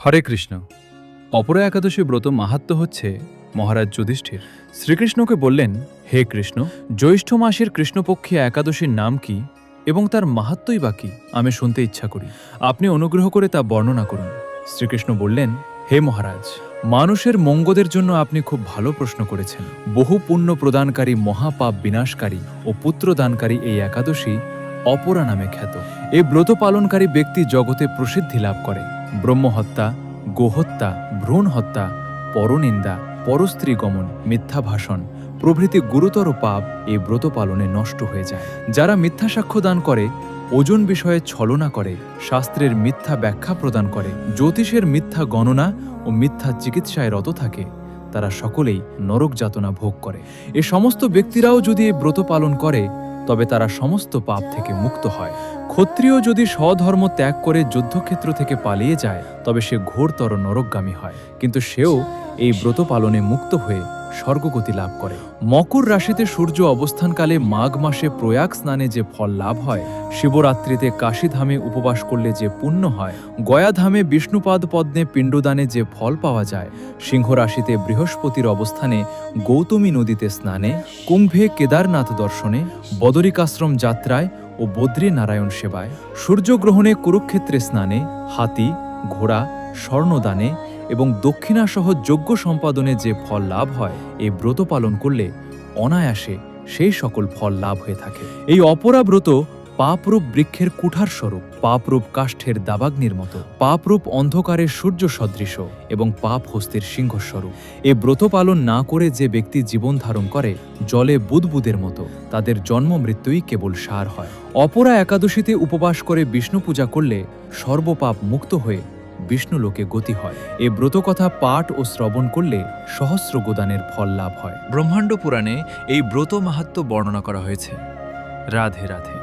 হরে কৃষ্ণ। অপরা একাদশী ব্রত মাহাত্ম্য হচ্ছে মহারাজ যুধিষ্ঠির শ্রীকৃষ্ণকে বললেন, হে কৃষ্ণ, জ্যৈষ্ঠ মাসের কৃষ্ণপক্ষী একাদশীর নাম কি এবং তার মাহাত্ম্যই বা কি? আমি শুনতে ইচ্ছা করি, আপনি অনুগ্রহ করে তা বর্ণনা করুন। শ্রীকৃষ্ণ বললেন, হে মহারাজ, মানুষের মঙ্গলের জন্য আপনি খুব ভালো প্রশ্ন করেছেন। বহু পুণ্য প্রদানকারী, মহাপাপ বিনাশকারী ও পুত্রদানকারী এই একাদশী অপরা নামে খ্যাত। এই ব্রত পালনকারী ব্যক্তি জগতে প্রসিদ্ধি লাভ করে। ব্রহ্মহত্যা, গোহত্যা, ভ্রূণ হত্যা, পরনিন্দা, পরস্ত্রী গমন, মিথ্যা ভাষণ প্রভৃতি গুরুতর পাপ এই ব্রত পালনে নষ্ট হয়ে যায়। যারা মিথ্যা সাক্ষ্য দান করে, ওজন বিষয়ে ছলনা করে, শাস্ত্রের মিথ্যা ব্যাখ্যা প্রদান করে, জ্যোতিষের মিথ্যা গণনা ও মিথ্যা চিকিৎসায় রত থাকে, তারা সকলেই নরক যাতনা ভোগ করে। এ সমস্ত ব্যক্তিরাও যদি এই ব্রত পালন করে, তবে তারা সমস্ত পাপ থেকে মুক্ত হয়। ক্ষত্রিয় যদি স্বধর্ম ত্যাগ করে যুদ্ধক্ষেত্র থেকে পালিয়ে যায়, তবে সে ঘোরতর নরকগামী হয়, কিন্তু সেও এই ব্রত পালনে মুক্ত হয়ে স্বর্গগতি লাভ করে। মকর রাশিতে সূর্য অবস্থানকালে মাঘ মাসে প্রয়াগ স্নানে যে ফল লাভ হয়, শিবরাত্রিতে কাশীধামে উপবাস করলে যে পুণ্য হয়, গয়াধামে বিষ্ণুপাদ পদ্মে পিণ্ডদানে যে ফল পাওয়া যায়, সিংহ রাশিতে বৃহস্পতির অবস্থানে গৌতমী নদীতে স্নানে, কুম্ভে কেদারনাথ দর্শনে, বদরিকাশ্রম যাত্রায় ও বদ্রী নারায়ণ সেবায়, সূর্যগ্রহণে কুরুক্ষেত্রে স্নানে, হাতি, ঘোড়া, স্বর্ণদানে এবং দক্ষিণাসহ যজ্ঞ সম্পাদনে যে ফল লাভ হয়, এই ব্রত পালন করলে অনায়াসে সেই সকল ফল লাভ হয়ে থাকে। এই অপরা ব্রত পাপরূপ বৃক্ষের কুঠার স্বরূপ, পাপরূপ কাষ্ঠের দাবাগ্নির মতো, পাপরূপ অন্ধকারের সূর্য সদৃশ এবং পাপ হস্তের সিংহস্বরূপ। এ ব্রত পালন না করে যে ব্যক্তি জীবন ধারণ করে জলে বুদবুদের মতো, তাদের জন্ম মৃত্যুই কেবল সার হয়। অপরা একাদশীতে উপবাস করে বিষ্ণু পূজা করলে সর্বপাপ মুক্ত হয়ে বিষ্ণুলোকে গতি হয়। এ ব্রতকথা পাঠ ও শ্রবণ করলে সহস্র গোদানের ফল লাভ হয়। ব্রহ্মাণ্ড পুরাণে এই ব্রত মাহাত্ম্য বর্ণনা করা হয়েছে। রাধে রাধে।